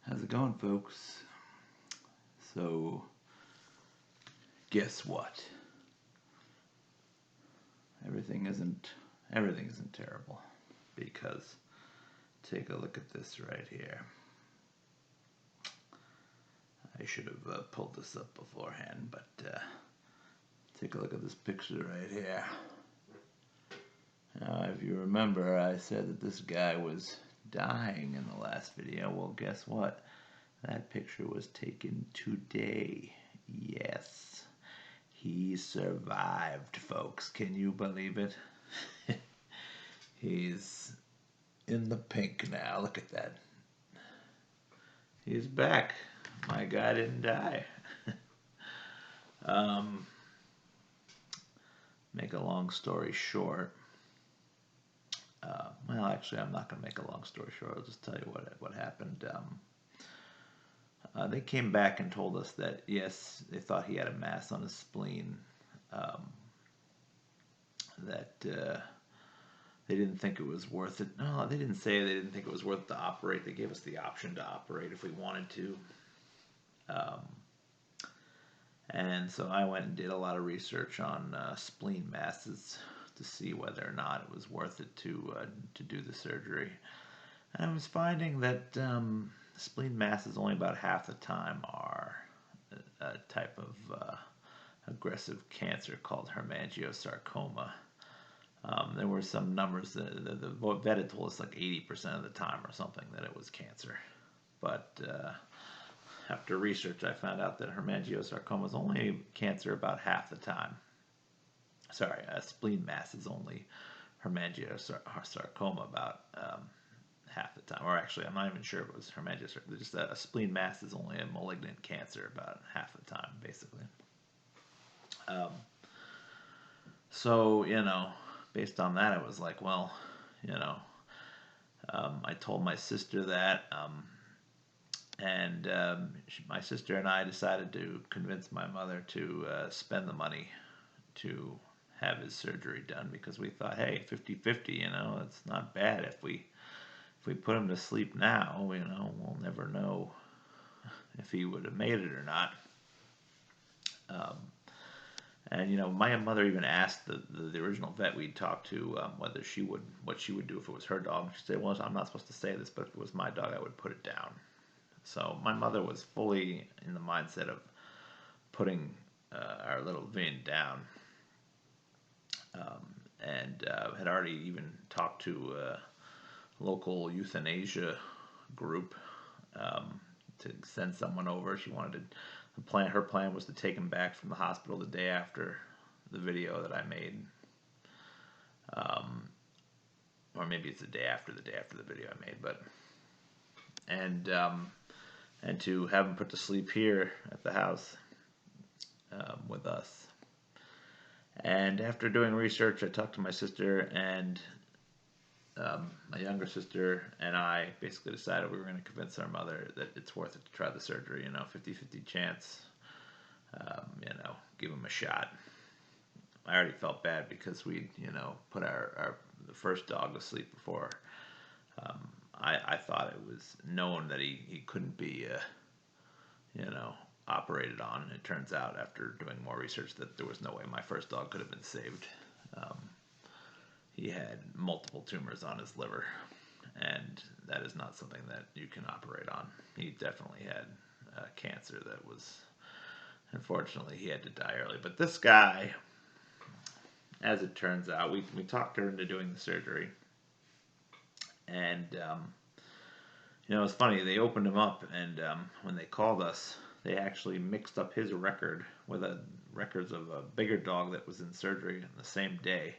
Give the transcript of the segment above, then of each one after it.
How's it going, folks? So, guess what? Everything isn't terrible, because take a look at this right here. I should have pulled this up beforehand, but take a look at this picture right here. Now, if you remember, I said that this guy was dying in the last video. Well, guess what? That picture was taken today. Yes. He survived, folks. Can you believe it? He's in the pink now. Look at that. He's back. My guy didn't die. Make a long story short. Well, actually, I'm not going to make a long story short. I'll just tell you what happened. They came back and told us that, yes, they thought he had a mass on his spleen, that they didn't think it was worth it. No, they didn't say they didn't think it was worth it to operate. They gave us the option to operate if we wanted to. And so I went and did a lot of research on spleen masses to see whether or not it was worth it to do the surgery. And I was finding that spleen masses only about half the time are a type of aggressive cancer called hemangiosarcoma. There were some numbers that the vet had told us like 80% of the time or something that it was cancer. But after research, I found out that hemangiosarcoma is only cancer about half the time. Sorry, spleen mass is only hemangiosarcoma about half the time. Or actually, I'm not even sure if it was hemangiosarcoma. Just a spleen mass is only a malignant cancer about half the time, basically. So, based on that, I was like, well, I told my sister that, and my sister and I decided to convince my mother to spend the money to have his surgery done, because we thought, hey, 50-50, it's not bad. If we put him to sleep now, we'll never know if he would have made it or not. And my mother even asked the original vet we'd talked to what she would do if it was her dog. She said, well, I'm not supposed to say this, but if it was my dog, I would put it down. So my mother was fully in the mindset of putting our little Vin down, and had already even talked to a local euthanasia group to send someone over. She wanted to, her plan was to take him back from the hospital the day after the video that I made, or maybe it's the day after the video I made, but and to have him put to sleep here at the house with us. And after doing research, I talked to my sister, and my younger sister and I basically decided we were going to convince our mother that it's worth it to try the surgery. 50-50 chance. Give him a shot. I already felt bad because we'd put the first dog to sleep before. I thought it was known that he couldn't be operated on. It turns out, after doing more research, that there was no way my first dog could have been saved. He had multiple tumors on his liver, and that is not something that you can operate on. He definitely had cancer that was, unfortunately, he had to die early. But this guy, as it turns out, we talked her into doing the surgery, and it was funny. They opened him up, and when they called us, they actually mixed up his record with records of a bigger dog that was in surgery on the same day.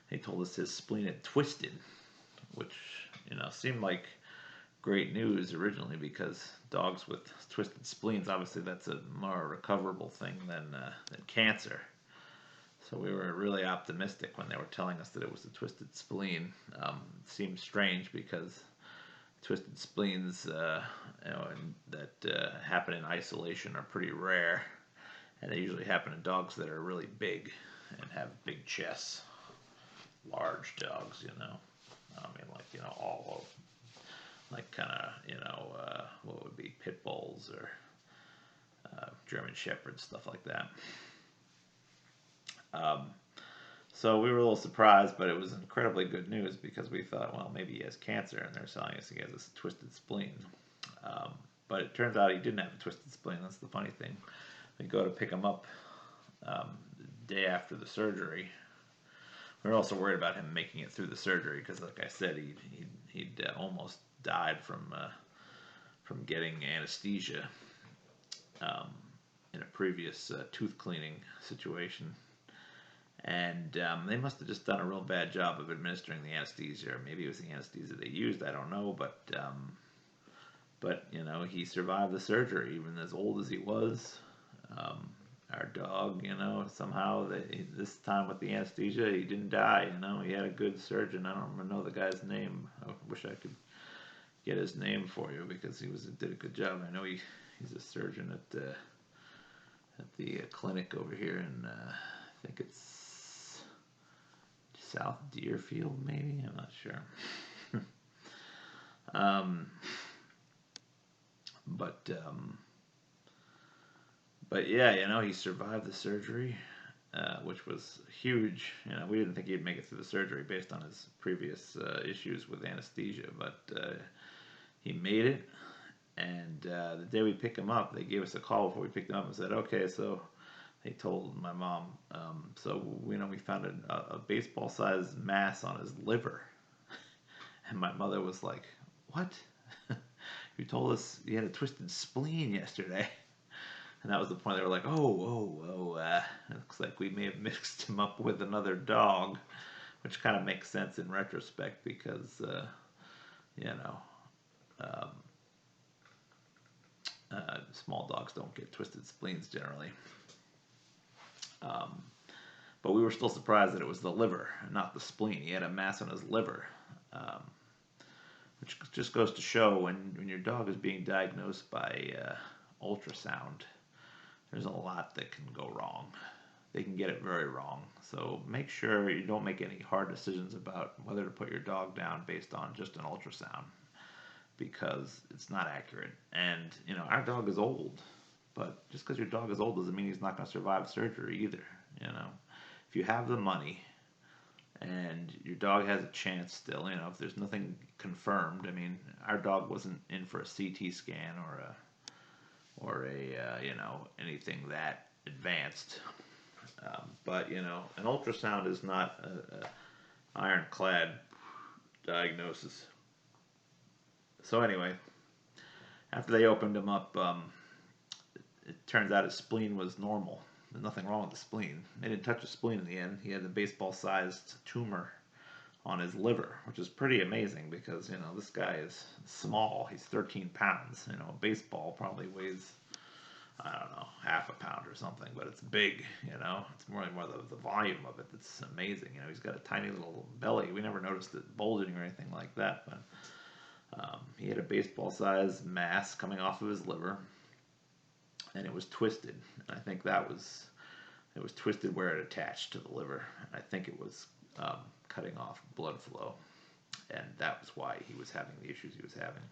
They told us his spleen had twisted, which seemed like great news originally, because dogs with twisted spleens, obviously that's a more recoverable thing than cancer. So we were really optimistic when they were telling us that it was a twisted spleen. It seemed strange because twisted spleens that happen in isolation are pretty rare, and they usually happen in dogs that are really big and have big chests. Large dogs, I mean, all of, like kind of, what would be pit bulls or German shepherds, stuff like that. Um, so we were a little surprised, but it was incredibly good news because we thought, well, maybe he has cancer, and they're telling us he has this twisted spleen. Um, but it turns out he didn't have a twisted spleen. That's the funny thing. We go to pick him up the day after the surgery. We were also worried about him making it through the surgery because, like I said, he'd almost died from getting anesthesia in a previous tooth cleaning situation. And they must have just done a real bad job of administering the anesthesia, or maybe it was the anesthesia they used. I don't know, but you know, he survived the surgery, even as old as he was. Our dog, you know, somehow this time with the anesthesia, he didn't die. You know, he had a good surgeon. I don't remember know the guy's name. I wish I could get his name for you because he did a good job. I know he's a surgeon at the clinic over here in I think it's South Deerfield, maybe. I'm not sure. But yeah, you know, he survived the surgery, which was huge. You know, we didn't think he'd make it through the surgery based on his previous issues with anesthesia, but he made it. And the day we picked him up, they gave us a call before we picked him up and said, okay, so they told my mom, so you know, we found a baseball-sized mass on his liver. And my mother was like, what? You told us he had a twisted spleen yesterday. And that was the point. They were like, it looks like we may have mixed him up with another dog, which kind of makes sense in retrospect because, you know, small dogs don't get twisted spleens generally. But we were still surprised that it was the liver, not the spleen. He had a mass on his liver, which just goes to show when your dog is being diagnosed by ultrasound, there's a lot that can go wrong. They can get it very wrong. So make sure you don't make any hard decisions about whether to put your dog down based on just an ultrasound, because it's not accurate. And, you know, our dog is old, but just because your dog is old doesn't mean he's not going to survive surgery either. You know, if you have the money and your dog has a chance still, you know, if there's nothing confirmed, I mean, our dog wasn't in for a CT scan or a you know, anything that advanced. But, you know, an ultrasound is not a ironclad diagnosis. So anyway, after they opened him up, it turns out his spleen was normal. There's nothing wrong with the spleen. They didn't touch the spleen in the end. He had a baseball-sized tumor on his liver, which is pretty amazing because, you know, this guy is small. He's 13 pounds. You know, a baseball probably weighs, I don't know, half a pound or something, but it's big, you know. It's more the volume of it that's amazing. You know, he's got a tiny little belly. We never noticed it bulging or anything like that, but he had a baseball-sized mass coming off of his liver, and it was twisted. And I think it was twisted where it attached to the liver. And I think it was cutting off blood flow, and that was why he was having the issues he was having.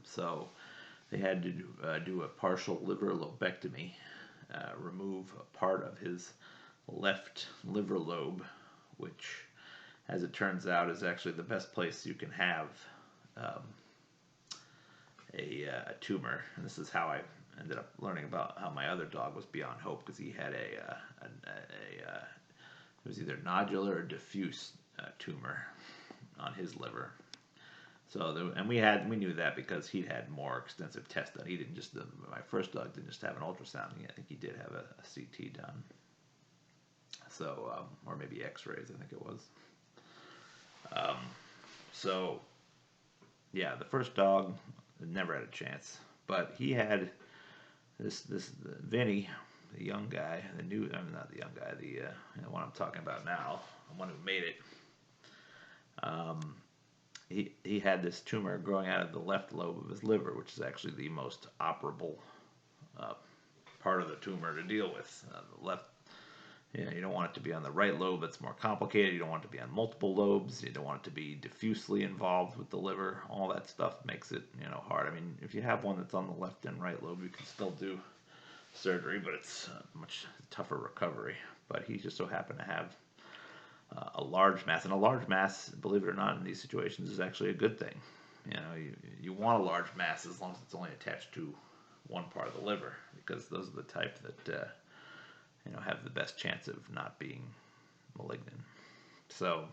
So they had to do a partial liver lobectomy, remove a part of his left liver lobe, which, as it turns out, is actually the best place you can have a tumor. And this is how I ended up learning about how my other dog was beyond hope, because he had it was either nodular or diffuse tumor on his liver. So we knew that because he'd had more extensive tests done. He didn't just my first dog didn't just have an ultrasound. I think he did have a CT done. So or maybe X-rays. I think it was. So yeah, the first dog never had a chance, but he had this Vinny, the young guy, not the young guy, the one I'm talking about now, the one who made it. He had this tumor growing out of the left lobe of his liver, which is actually the most operable part of the tumor to deal with. The left You don't want it to be on the right lobe. That's more complicated. You don't want it to be on multiple lobes. You don't want it to be diffusely involved with the liver. All that stuff makes it, hard. I mean, if you have one that's on the left and right lobe, you can still do surgery, but it's a much tougher recovery. But he just so happened to have a large mass, and a large mass, believe it or not, in these situations is actually a good thing. You want a large mass as long as it's only attached to one part of the liver, because those are the type that have the best chance of not being malignant. So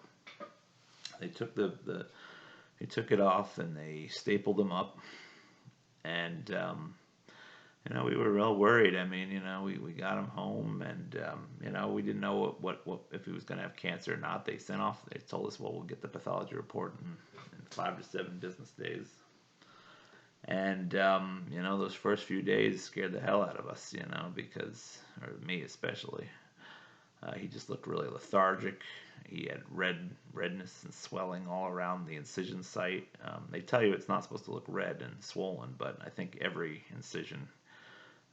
they took they took it off and they stapled him up, and we were real worried. I mean, we got him home, and we didn't know what if he was going to have cancer or not. They told us, well, we'll get the pathology report in 5 to 7 business days. And those first few days scared the hell out of us, because, or me especially. He just looked really lethargic. He had redness and swelling all around the incision site. They tell you it's not supposed to look red and swollen, but I think every incision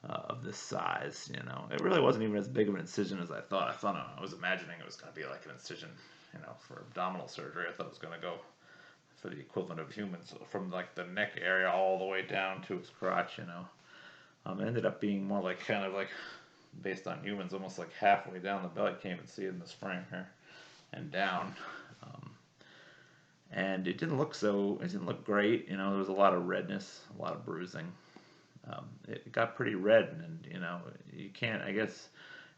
of this size, it really wasn't even as big of an incision as I thought. I was imagining it was going to be like an incision, for abdominal surgery. I thought it was going to go for the equivalent of humans, from like the neck area all the way down to his crotch, It ended up being more like kind of like based on humans, almost like halfway down the belly. Can't even see it in this frame here, and down. And it didn't look great. There was a lot of redness, a lot of bruising. It got pretty red, and you can't. I guess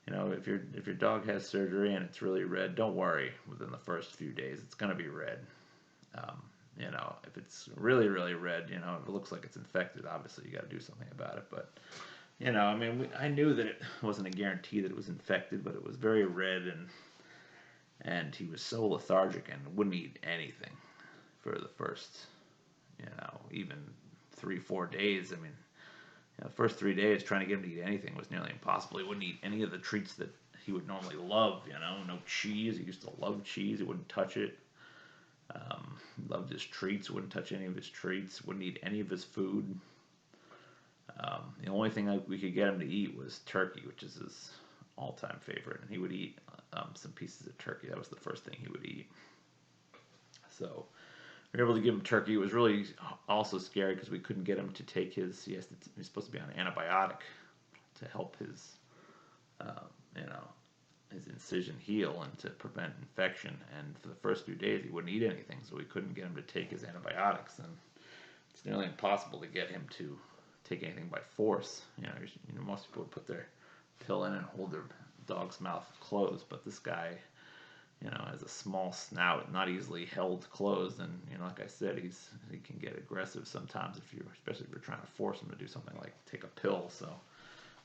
if your dog has surgery and it's really red, don't worry. Within the first few days, it's gonna be red. If it's really, really red, if it looks like it's infected, obviously you got to do something about it. But, I knew that it wasn't a guarantee that it was infected, but it was very red, and he was so lethargic and wouldn't eat anything for the first, even 3-4 days. I mean, the first 3 days trying to get him to eat anything was nearly impossible. He wouldn't eat any of the treats that he would normally love. No cheese. He used to love cheese. He wouldn't touch it. Loved his treats, wouldn't touch any of his treats, wouldn't eat any of his food. The only thing we could get him to eat was turkey, which is his all-time favorite, and he would eat some pieces of turkey. That was the first thing he would eat. So we were able to give him turkey. It was really also scary because we couldn't get him to take he's supposed to be on an antibiotic to help his his incision heal and to prevent infection. And for the first few days, he wouldn't eat anything, so we couldn't get him to take his antibiotics. And it's nearly impossible to get him to take anything by force. Most people would put their pill in and hold their dog's mouth closed, but this guy, has a small snout, not easily held closed, and like I said, he can get aggressive sometimes especially if you're trying to force him to do something like take a pill. So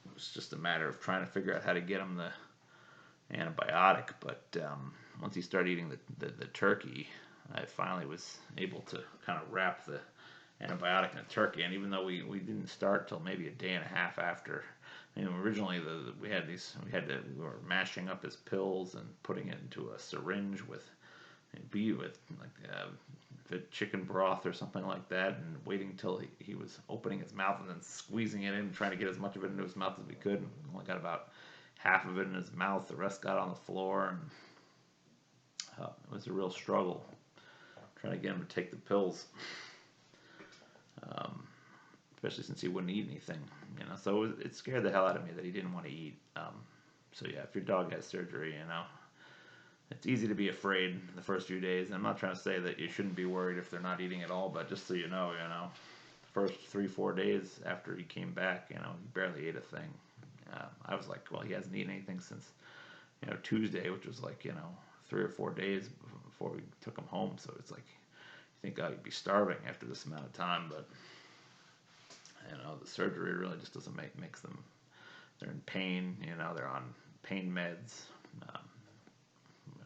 it was just a matter of trying to figure out how to get him the antibiotic. But once he started eating the turkey, I finally was able to kind of wrap the antibiotic in the turkey. And even though we didn't start till maybe a day and a half after, originally we were mashing up his pills and putting it into a syringe with chicken broth or something like that, and waiting till he was opening his mouth and then squeezing it in and trying to get as much of it into his mouth as we could. And we only got about half of it in his mouth, the rest got on the floor, and it was a real struggle trying to get him to take the pills, especially since he wouldn't eat anything, so it scared the hell out of me that he didn't want to eat. So yeah, if your dog has surgery, it's easy to be afraid the first few days, and I'm not trying to say that you shouldn't be worried if they're not eating at all, but just so you know, the first 3-4 days after he came back, he barely ate a thing. I was like, well, he hasn't eaten anything since, Tuesday, which was like, 3 or 4 days before we took him home. So it's like, you think, oh, he'd be starving after this amount of time, but, the surgery really just doesn't makes them, they're in pain, they're on pain meds,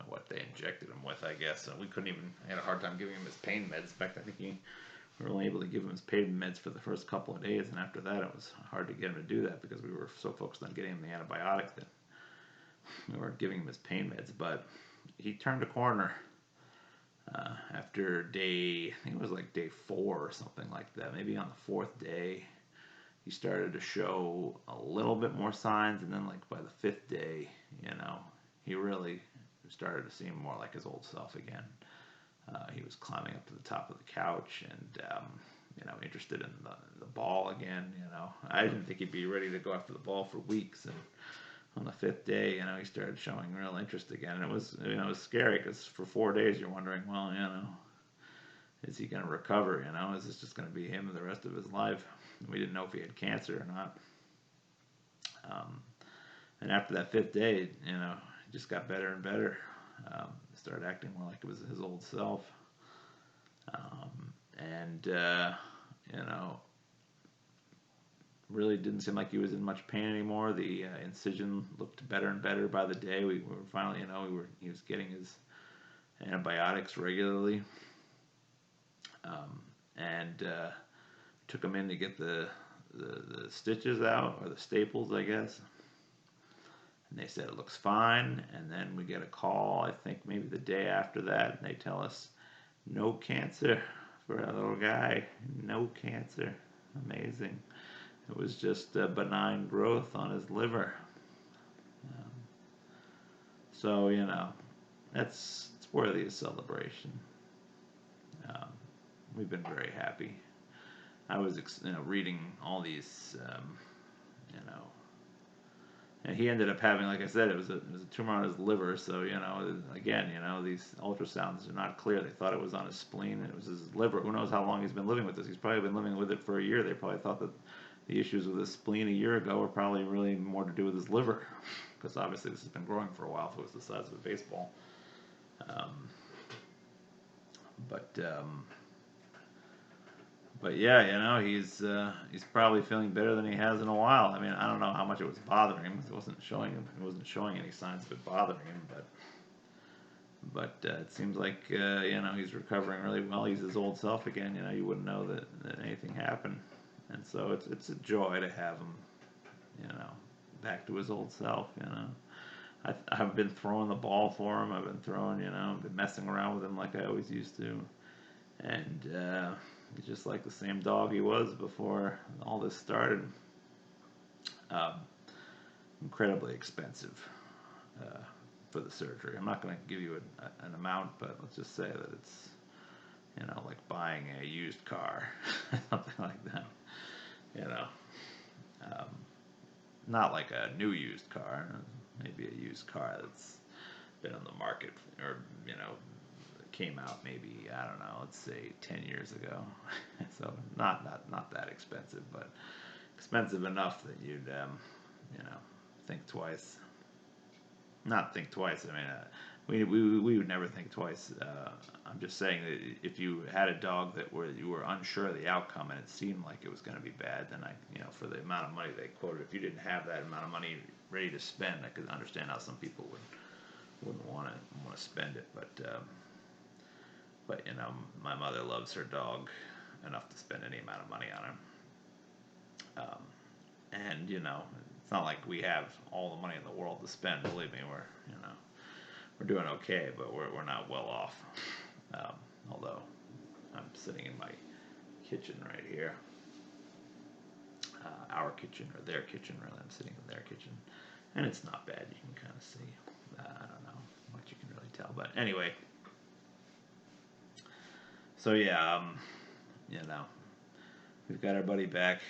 what they injected him with, I guess. So I had a hard time giving him his pain meds. In fact, I think we were only able to give him his pain meds for the first couple of days, and after that it was hard to get him to do that because we were so focused on getting him the antibiotic that we weren't giving him his pain meds. But he turned a corner after I think it was like day 4 or something like that. Maybe on the 4th day, he started to show a little bit more signs, and then like by the fifth day, he really started to seem more like his old self again. He was climbing up to the top of the couch and interested in the ball again. I didn't think he'd be ready to go after the ball for weeks, and on the fifth day, he started showing real interest again. And it was scary because for 4 days you're wondering, well, is he going to recover? Is this just going to be him the rest of his life? We didn't know if he had cancer or not. And after that fifth day, he just got better and better. Started acting more like it was his old self. And really didn't seem like he was in much pain anymore. The incision looked better and better by the day. We were finally, he was getting his antibiotics regularly. And took him in to get the stitches out, or the staples, I guess. And they said it looks fine. And then we get a call, I think maybe the day after that, and they tell us, no cancer for our little guy. No cancer. Amazing. It was just a benign growth on his liver. So, it's worthy of celebration. We've been very happy. I was, reading all these, and he ended up having, like I said, it was a tumor on his liver. So, again, these ultrasounds are not clear. They thought it was on his spleen. It was his liver. Who knows how long he's been living with this? He's probably been living with it for a year. They probably thought that the issues with his spleen a year ago were probably really more to do with his liver, because obviously this has been growing for a while if it was the size of a baseball. But yeah, he's probably feeling better than he has in a while. I mean, I don't know how much it was bothering him, because it wasn't showing any signs of it bothering him. But it seems like he's recovering really well. He's his old self again. You wouldn't know that anything happened, and so it's a joy to have him, back to his old self. I've been throwing the ball for him. I've been been messing around with him like I always used to, and he's just like the same dog he was before all this started. Incredibly expensive for the surgery. I'm not going to give you an amount, but let's just say that it's, like buying a used car, something like that. Not like a new used car, maybe a used car that's been on the market, or came out maybe, I don't know, let's say 10 years ago. So not that expensive, but expensive enough that you'd think twice. Not think twice. I mean, we would never think twice. I'm just saying that if you had a dog you were unsure of the outcome and it seemed like it was going to be bad, then for the amount of money they quoted, if you didn't have that amount of money ready to spend, I could understand how some people wouldn't want to spend it. But my mother loves her dog enough to spend any amount of money on him. And it's not like we have all the money in the world to spend. Believe me, we're doing okay, but we're not well off. Although I'm sitting in my kitchen right here, our kitchen, or their kitchen, really. I'm sitting in their kitchen, and it's not bad. You can kind of see. I don't know what you can really tell, but anyway. So yeah, we've got our buddy back.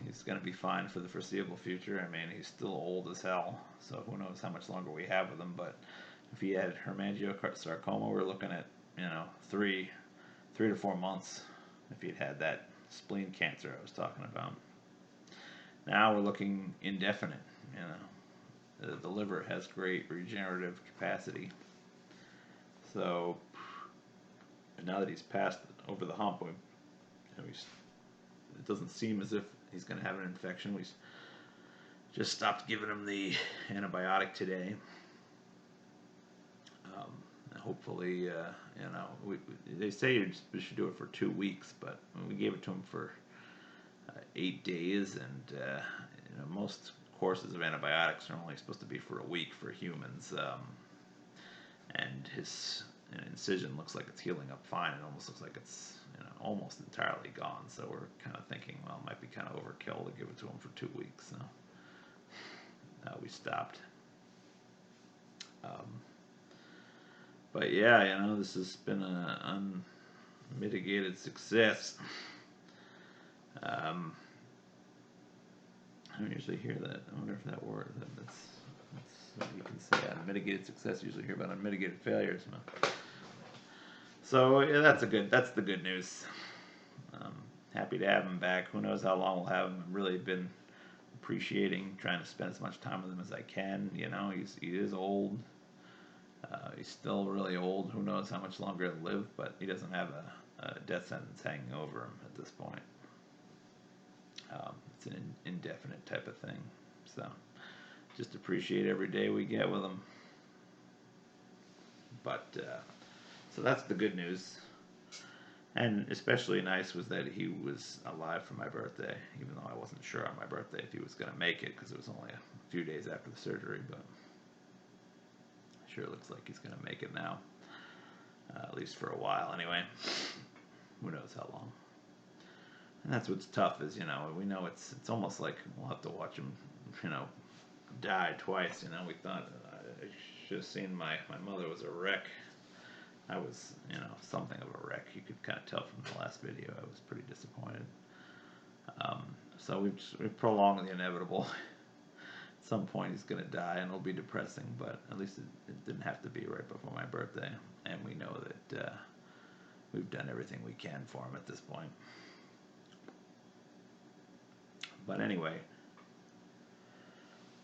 He's going to be fine for the foreseeable future. I mean, he's still old as hell, so who knows how much longer we have with him. But if he had hemangiosarcoma, we're looking at 3 to 4 months if he'd had that spleen cancer I was talking about. Now we're looking indefinite. The liver has great regenerative capacity. So now that he's passed over the hump, it doesn't seem as if he's going to have an infection. We just stopped giving him the antibiotic today. Hopefully, they say you should do it for 2 weeks, but we gave it to him for 8 days, and most courses of antibiotics are only supposed to be for a week for humans. And his incision looks like it's healing up fine. It almost looks like it's almost entirely gone. So we're kind of thinking, well, it might be kind of overkill to give it to him for 2 weeks. So we stopped. Um, but yeah, this has been an unmitigated success. I don't usually hear that. I wonder if that word that's you can say unmitigated success. You usually hear about unmitigated failures. So yeah, that's the good news. Happy to have him back. Who knows how long we'll have him. I've really been appreciating trying to spend as much time with him as I can. He is old. He's still really old. Who knows how much longer he'll live, but he doesn't have a death sentence hanging over him at this point. It's an indefinite type of thing. So just appreciate every day we get with him. But so that's the good news. And especially nice was that he was alive for my birthday, even though I wasn't sure on my birthday if he was going to make it because it was only a few days after the surgery. But it sure looks like he's going to make it now, at least for a while anyway. Who knows how long. And that's what's tough is, we know it's almost like we'll have to watch him, die twice. We thought I should have seen my mother was a wreck. I was, something of a wreck. You could kind of tell from the last video. I was pretty disappointed. So we've prolonged the inevitable. At some point he's going to die, and it'll be depressing, but at least it didn't have to be right before my birthday. And we know that we've done everything we can for him at this point. But anyway,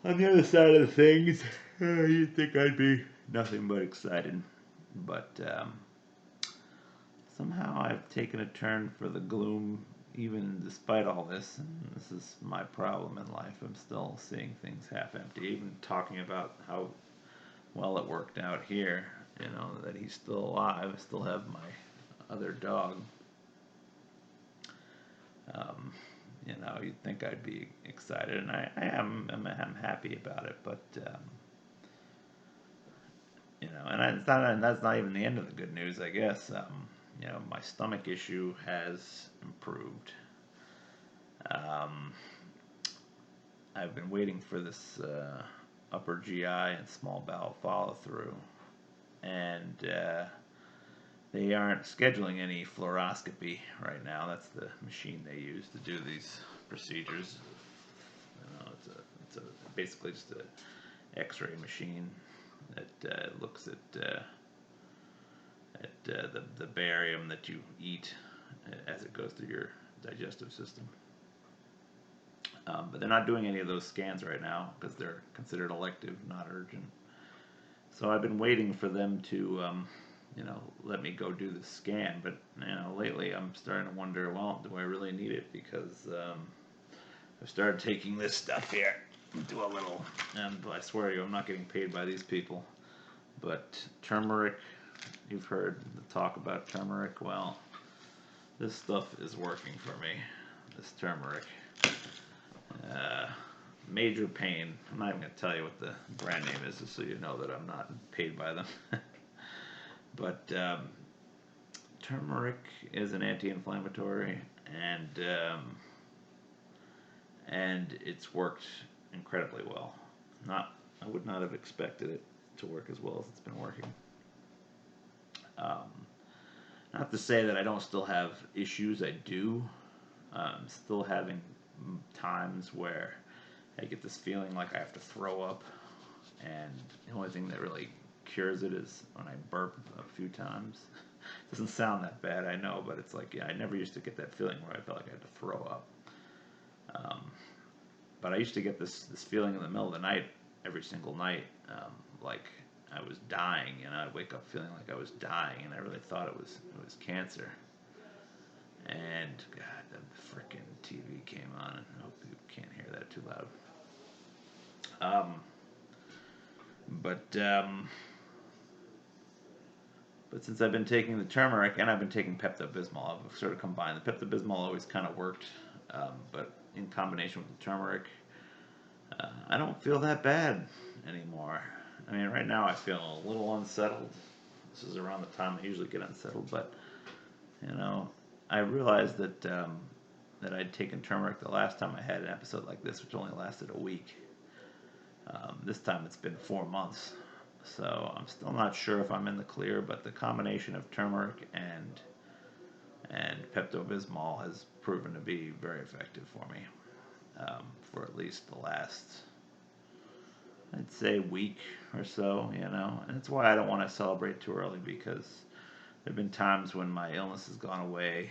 on the other side of the things, you'd think I'd be nothing but excited. But somehow I've taken a turn for the gloom, even despite all this. And this is my problem in life. I'm still seeing things half empty. Even talking about how well it worked out here, that he's still alive. I still have my other dog. You'd think I'd be excited, and I am. I'm happy about it, but and that's not even the end of the good news, I guess. My stomach issue has improved. I've been waiting for this upper GI and small bowel follow through, and they aren't scheduling any fluoroscopy right now. That's the machine they use to do these procedures. It's basically just an X-ray machine that looks at the barium that you eat as it goes through your digestive system. But they're not doing any of those scans right now because they're considered elective, not urgent. So I've been waiting for them to let me go do the scan. But lately I'm starting to wonder, well, do I really need it? Because I've started taking this stuff here. Do a little, and I swear to you, I'm not getting paid by these people. But turmeric, you've heard the talk about turmeric. Well, this stuff is working for me. This turmeric. Major pain. I'm not even going to tell you what the brand name is, just so you know that I'm not paid by them. But turmeric is an anti-inflammatory, and it's worked incredibly well. I would not have expected it to work as well as it's been working. Not to say that I don't still have issues. I do. I'm still having times where I get this feeling like I have to throw up, and the only thing that really cures it is when I burp a few times. It doesn't sound that bad, I know, but it's like, I never used to get that feeling where I felt like I had to throw up. But I used to get this feeling in the middle of the night, every single night, like I was dying, I'd wake up feeling like I was dying, and I really thought it was cancer. And God, the frickin' TV came on, and I hope you can't hear that too loud. But since I've been taking the turmeric and I've been taking Pepto-Bismol, I've sort of combined. The Pepto-Bismol always kind of worked, but in combination with the turmeric, I don't feel that bad anymore. I mean, right now I feel a little unsettled. This is around the time I usually get unsettled, but I realized that that I'd taken turmeric the last time I had an episode like this, which only lasted a week. This time it's been 4 months, so I'm still not sure if I'm in the clear. But the combination of turmeric and Pepto-Bismol has proven to be very effective for me for at least the last, I'd say, week or so. And it's why I don't want to celebrate too early, because there have been times when my illness has gone away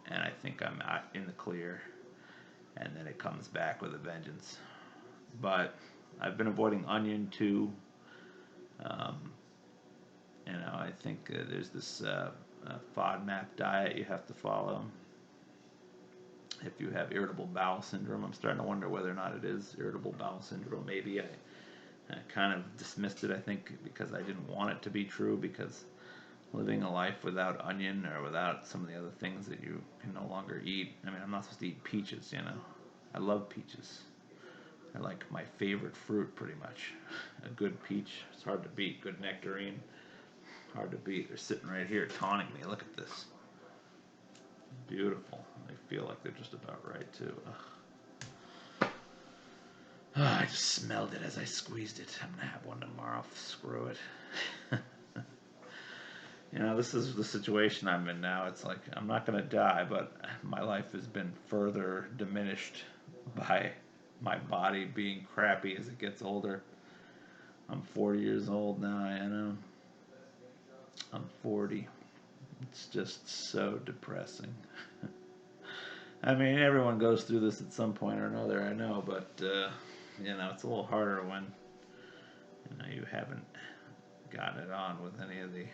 and I think I'm in the clear, and then it comes back with a vengeance. But I've been avoiding onion too. I think there's this FODMAP diet you have to follow if you have irritable bowel syndrome. I'm starting to wonder whether or not it is irritable bowel syndrome. Maybe I kind of dismissed it, I think, because I didn't want it to be true, because living a life without onion or without some of the other things that you can no longer eat. I mean, I'm not supposed to eat peaches, I love peaches. They're like my favorite fruit, pretty much. A good peach, it's hard to beat. Good nectarine, hard to beat. They're sitting right here taunting me. Look at this. Beautiful. They feel like they're just about right, too. I just smelled it as I squeezed it. I'm going to have one tomorrow. Screw it. This is the situation I'm in now. It's like I'm not going to die, but my life has been further diminished by my body being crappy as it gets older. I'm 40 years old now, I'm 40. It's just so depressing. I mean, everyone goes through this at some point or another, I know, but, it's a little harder when, you haven't gotten it on with any of the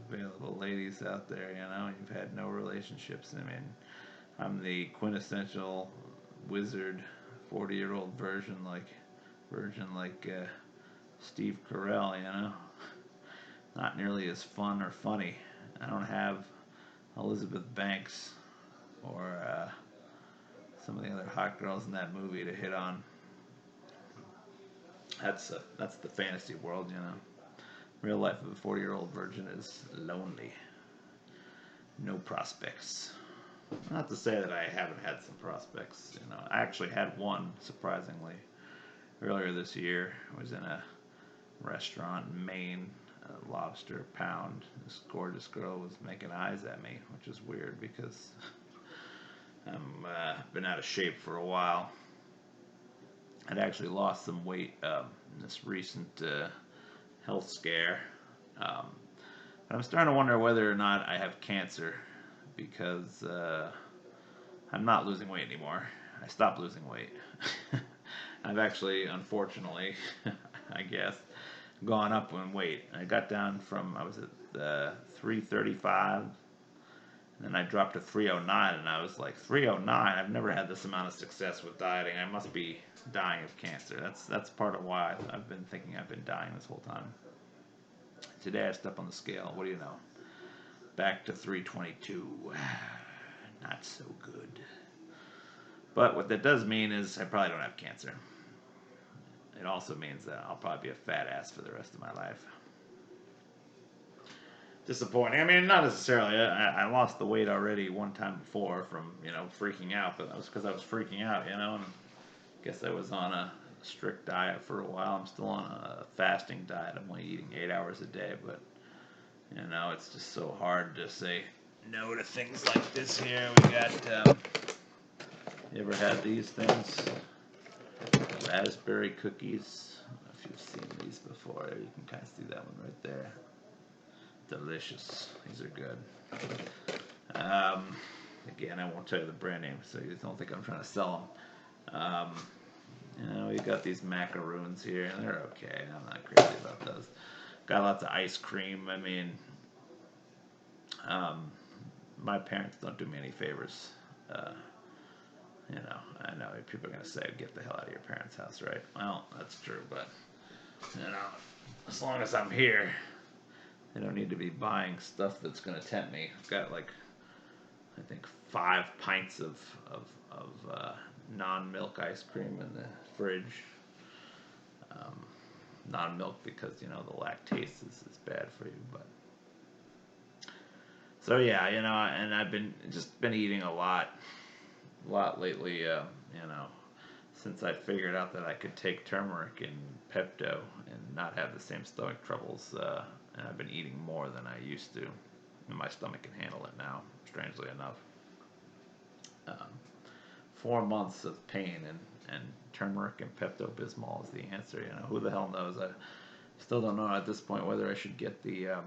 available ladies out there, You've had no relationships. I mean, I'm the quintessential wizard, 40-year-old virgin like Steve Carell, Not nearly as fun or funny. I don't have Elizabeth Banks or some of the other hot girls in that movie to hit on. That's the fantasy world, Real life of a 40-year-old virgin is lonely. No prospects. Not to say that I haven't had some prospects. I actually had one, surprisingly, earlier this year. I was in a restaurant in Maine, a lobster pound. This gorgeous girl was making eyes at me, which is weird because I've been out of shape for a while. I'd actually lost some weight in this recent health scare. But I'm starting to wonder whether or not I have cancer, because I'm not losing weight anymore. I stopped losing weight. I've actually, unfortunately, I guess, gone up in weight. I got down from, I was at 335, and then I dropped to 309, and I was like, 309? I've never had this amount of success with dieting. I must be dying of cancer. That's part of why I've been thinking I've been dying this whole time. Today I stepped on the scale. What do you know? Back to 322. Not so good. But what that does mean is I probably don't have cancer. It also means that I'll probably be a fat ass for the rest of my life. Disappointing. I mean, not necessarily. I lost the weight already one time before from, freaking out, but that was because I was freaking out, and I guess I was on a strict diet for a while. I'm still on a fasting diet. I'm only eating 8 hours a day, but, it's just so hard to say no to things like this here. We got, you ever had these things? Raspberry cookies. I don't know if you've seen these before. You can kind of see that one right there. Delicious. These are good. Again, I won't tell you the brand name, so you don't think I'm trying to sell them. We got these macaroons here, and they're okay. I'm not crazy about those. Got lots of ice cream. I mean, my parents don't do me any favors. I know people are going to say, get the hell out of your parents' house, right? Well, that's true, but, as long as I'm here, I don't need to be buying stuff that's going to tempt me. I've got, I think 5 pints of non-milk ice cream in the fridge. Non-milk because, the lactase is bad for you, but So yeah, and I've been eating a lot lately. Since I figured out that I could take turmeric and Pepto and not have the same stomach troubles, and I've been eating more than I used to. And my stomach can handle it now, strangely enough. Um, 4 months of pain and turmeric and Pepto Bismol is the answer. Who the hell knows? I still don't know at this point whether I should get the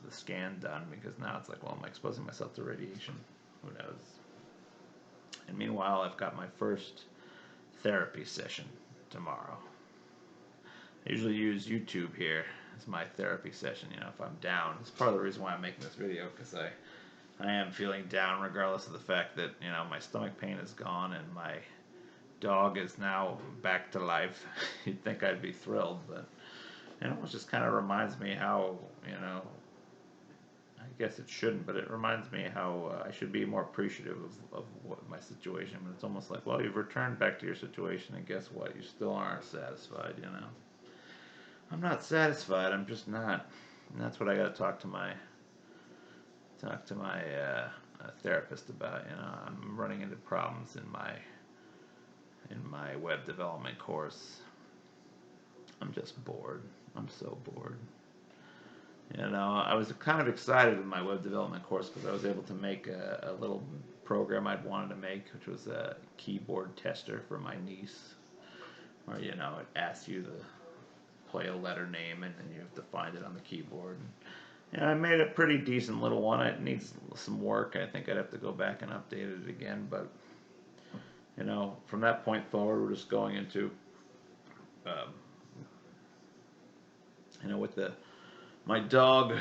scan done, because now it's like, well, am I exposing myself to radiation? Who knows? And meanwhile, I've got my first therapy session tomorrow. I usually use YouTube here as my therapy session, if I'm down. It's part of the reason why I'm making this video, because I am feeling down regardless of the fact that, my stomach pain is gone and my dog is now back to life. You'd think I'd be thrilled, but it almost just kind of reminds me how, I guess it shouldn't, but it reminds me how I should be more appreciative of what my situation. But it's almost like, well, you've returned back to your situation, and guess what? You still aren't satisfied. I'm not satisfied. I'm just not. And that's what I got to talk to my therapist about. I'm running into problems in my web development course. I'm just bored. I'm so bored. I was kind of excited with my web development course because I was able to make a little program I'd wanted to make, which was a keyboard tester for my niece, where, it asks you to play a letter name and then you have to find it on the keyboard. And, I made a pretty decent little one. It needs some work. I think I'd have to go back and update it again, but, from that point forward, we're just going into, with my dog,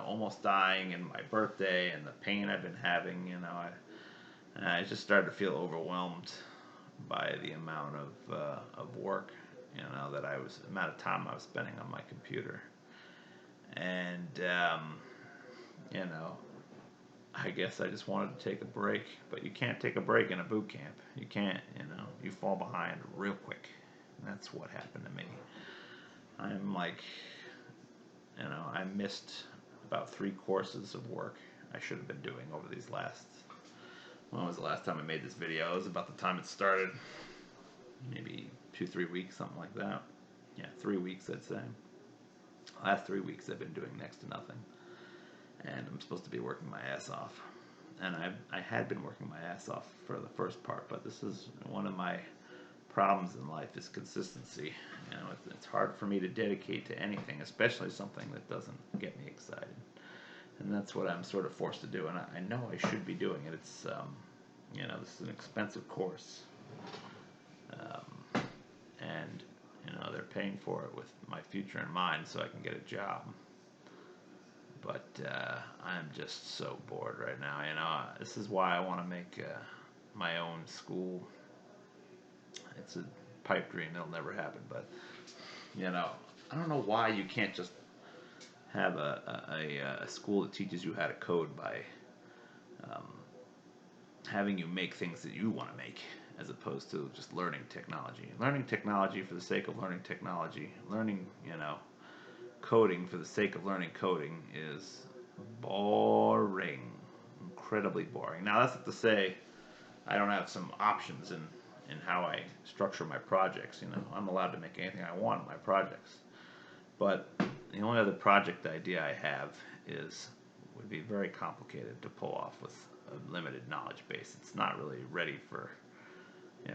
almost dying, and my birthday, and the pain I've been having, I just started to feel overwhelmed by the amount of work, amount of time I was spending on my computer, and I guess I just wanted to take a break, but you can't take a break in a boot camp. You can't, you fall behind real quick, and that's what happened to me. I'm like, I missed about 3 courses of work I should have been doing over these when was the last time I made this video? It was about the time it started. Maybe 2-3 weeks, something like that. Yeah, 3 weeks, I'd say. Last 3 weeks I've been doing next to nothing. And I'm supposed to be working my ass off. And I had been working my ass off for the first part, but this is one of my problems in life is consistency. It's hard for me to dedicate to anything, especially something that doesn't get me excited. And that's what I'm sort of forced to do. And I know I should be doing it. It's, this is an expensive course. And, they're paying for it with my future in mind so I can get a job. But I'm just so bored right now. This is why I want to make my own school. It's a pipe dream. It'll never happen. But, I don't know why you can't just have a school that teaches you how to code by having you make things that you want to make, as opposed to just learning technology. Learning technology for the sake of learning technology. Learning, coding for the sake of learning coding is boring. Incredibly boring. Now, that's not to say I don't have some options in how I structure my projects. I'm allowed to make anything I want in my projects. But the only other project idea I have would be very complicated to pull off with a limited knowledge base. It's not really ready for,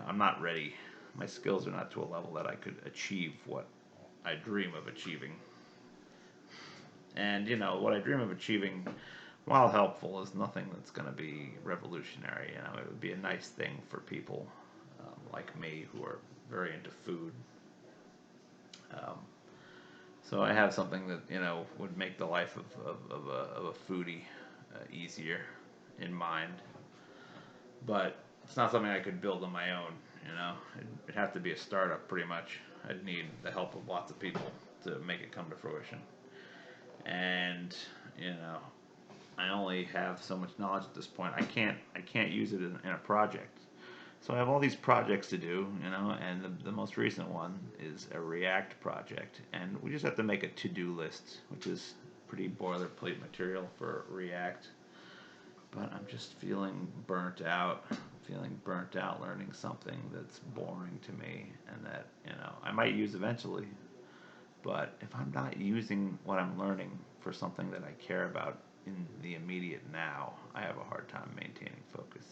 I'm not ready. My skills are not to a level that I could achieve what I dream of achieving. And, what I dream of achieving, while helpful, is nothing that's going to be revolutionary. It would be a nice thing for people like me who are very into food. So I have something that, would make the life of a foodie easier in mind. But it's not something I could build on my own, It'd have to be a startup pretty much. I'd need the help of lots of people to make it come to fruition. And, I only have so much knowledge at this point. I can't use it in a project. So I have all these projects to do, and the most recent one is a React project. And we just have to make a to-do list, which is pretty boilerplate material for React. But I'm just feeling burnt out. Learning something that's boring to me and that, I might use eventually. But if I'm not using what I'm learning for something that I care about in the immediate now, I have a hard time maintaining focus.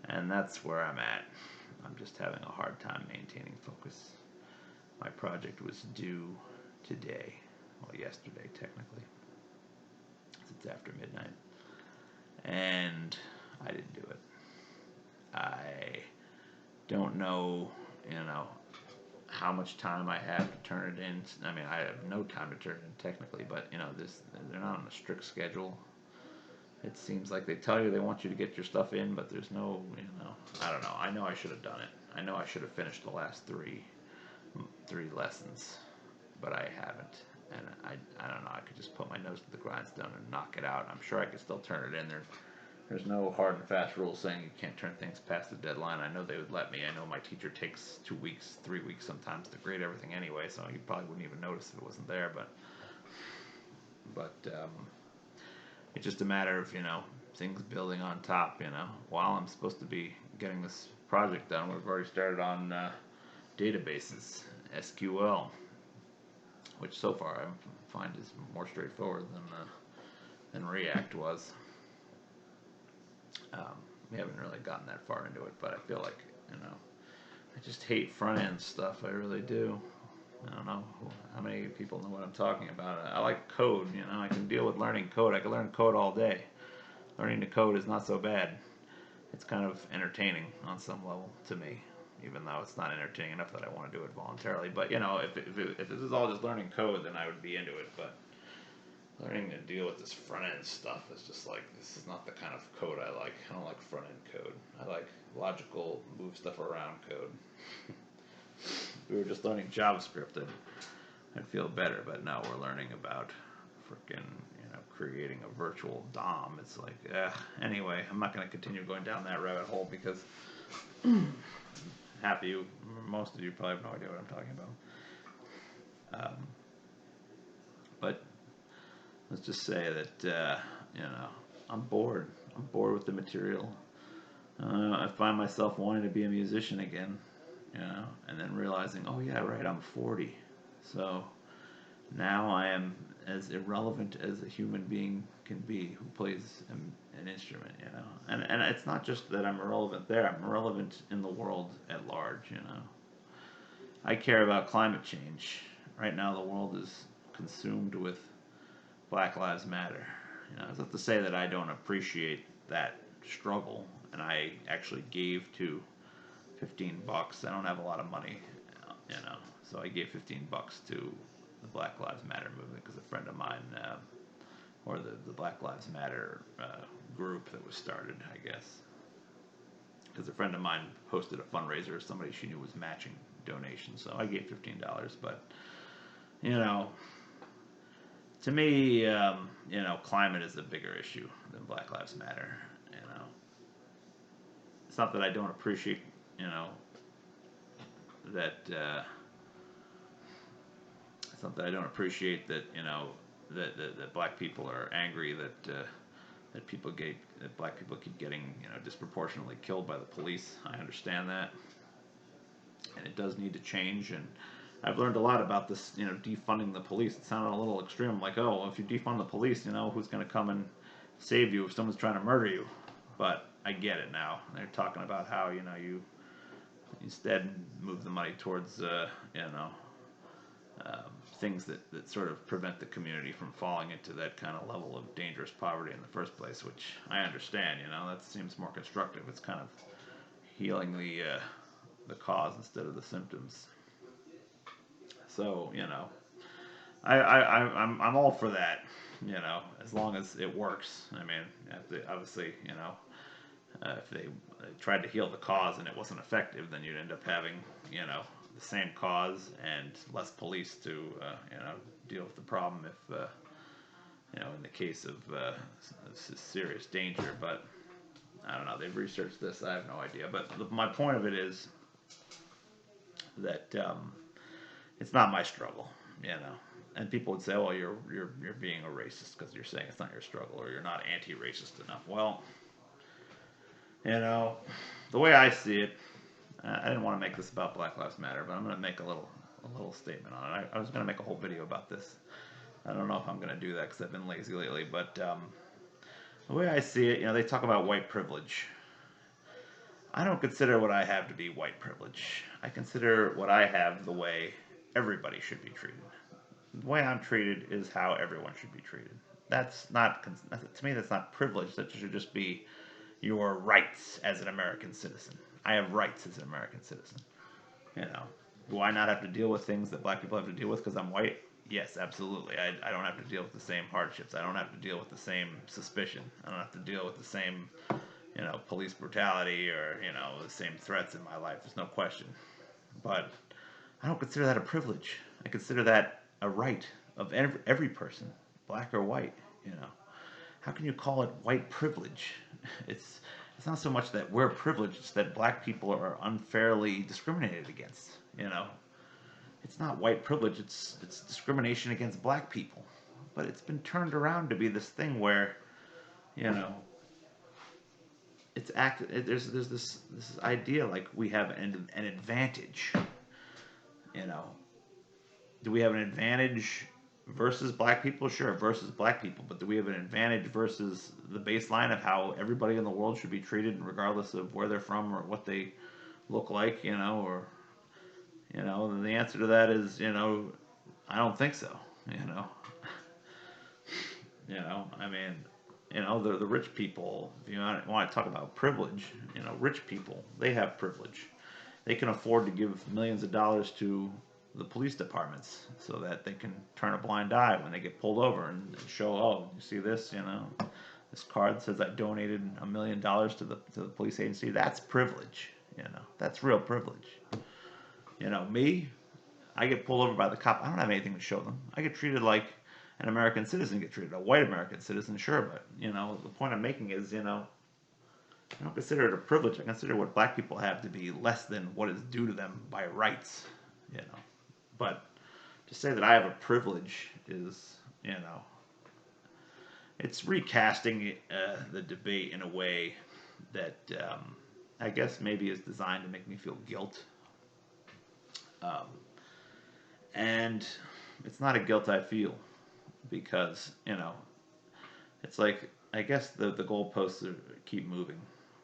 And that's where I'm at. I'm just having a hard time maintaining focus. My project was due today. Well, yesterday, technically. It's after midnight. And I didn't do it. I don't know, how much time I have to turn it in. I mean, I have no time to turn it in technically, but, they're not on a strict schedule. It seems like they tell you they want you to get your stuff in, but there's no, I don't know. I know I should have done it. I know I should have finished the last three lessons, but I haven't. And I don't know. I could just put my nose to the grindstone and knock it out. I'm sure I could still turn it in. There's no hard and fast rule saying you can't turn things past the deadline. I know they would let me. I know my teacher takes 2 weeks, 3 weeks sometimes to grade everything anyway, so you probably wouldn't even notice if it wasn't there. But it's just a matter of, things building on top, While I'm supposed to be getting this project done, we've already started on databases, SQL, which so far I find is more straightforward than React was. We haven't really gotten that far into it, but I feel like, I just hate front-end stuff. I really do. I don't know how many people know what I'm talking about. I like code, I can deal with learning code. I can learn code all day. Learning to code is not so bad. It's kind of entertaining on some level to me, even though it's not entertaining enough that I want to do it voluntarily. But, if this is all just learning code, then I would be into it. But learning to deal with this front-end stuff is just like, this is not the kind of code I like. I don't like front-end code. I like logical, move stuff around code. If we were just learning JavaScript, I'd feel better. But no, we're learning about freaking, creating a virtual DOM. It's like, anyway, I'm not going to continue going down that rabbit hole because most of you probably have no idea what I'm talking about. But let's just say that, I'm bored. I'm bored with the material. I find myself wanting to be a musician again, and then realizing, oh yeah, right, I'm 40. So now I am as irrelevant as a human being can be who plays an instrument, And it's not just that I'm irrelevant there. I'm irrelevant in the world at large, I care about climate change. Right now the world is consumed with Black Lives Matter. It's not to say that I don't appreciate that struggle, and I actually gave to $15. I don't have a lot of money, so I gave $15 to the Black Lives Matter movement because a friend of mine, or the Black Lives Matter group that was started, I guess, because a friend of mine posted a fundraiser, somebody she knew was matching donations, so I gave $15. But to me, climate is a bigger issue than Black Lives Matter. It's not that I don't appreciate, that. It's not that I don't appreciate that, that black people are angry that black people keep getting, disproportionately killed by the police. I understand that, and it does need to change. And I've learned a lot about this, defunding the police. It sounded a little extreme, like, oh, well, if you defund the police, who's going to come and save you if someone's trying to murder you? But I get it now. They're talking about how, you instead move the money towards, things that sort of prevent the community from falling into that kind of level of dangerous poverty in the first place, which I understand, that seems more constructive. It's kind of healing the cause instead of the symptoms. So, I'm all for that, as long as it works. I mean, obviously, if they tried to heal the cause and it wasn't effective, then you'd end up having, the same cause and less police to, deal with the problem if, in the case of serious danger. But I don't know. They've researched this. I have no idea. But my point of it is that it's not my struggle, and people would say, "Well, you're being a racist because you're saying it's not your struggle, or you're not anti-racist enough." Well, the way I see it, I didn't want to make this about Black Lives Matter, but I'm going to make a little statement on it. I was going to make a whole video about this. I don't know if I'm going to do that because I've been lazy lately, but the way I see it, they talk about white privilege. I don't consider what I have to be white privilege. I consider what I have the way everybody should be treated. The way I'm treated is how everyone should be treated. That's not, to me, that's not privilege. That should just be your rights as an American citizen. I have rights as an American citizen. You know, do I not have to deal with things that black people have to deal with because I'm white? Yes, absolutely. I don't have to deal with the same hardships. I don't have to deal with the same suspicion. I don't have to deal with the same, police brutality or, the same threats in my life. There's no question. But I don't consider that a privilege. I consider that a right of every person, black or white, How can you call it white privilege? It's not so much that we're privileged, it's that black people are unfairly discriminated against, It's not white privilege, it's discrimination against black people. But it's been turned around to be this thing where, there's this idea like we have an advantage, Do we have an advantage versus black people? Sure, versus black people. But do we have an advantage versus the baseline of how everybody in the world should be treated, regardless of where they're from or what they look like, then the answer to that is, I don't think so, I mean, the rich people, if you want to talk about privilege, rich people, they have privilege. They can afford to give millions of dollars to the police departments so that they can turn a blind eye when they get pulled over and show, oh, you see this, this card says I donated $1 million to the police agency. That's privilege, that's real privilege. Me, I get pulled over by the cop. I don't have anything to show them. I get treated like an American citizen get treated, a white American citizen, sure, but the point I'm making is, I don't consider it a privilege. I consider what black people have to be less than what is due to them by rights, But to say that I have a privilege is, it's recasting the debate in a way that I guess maybe is designed to make me feel guilt. And it's not a guilt I feel because, it's like, I guess the goalposts keep moving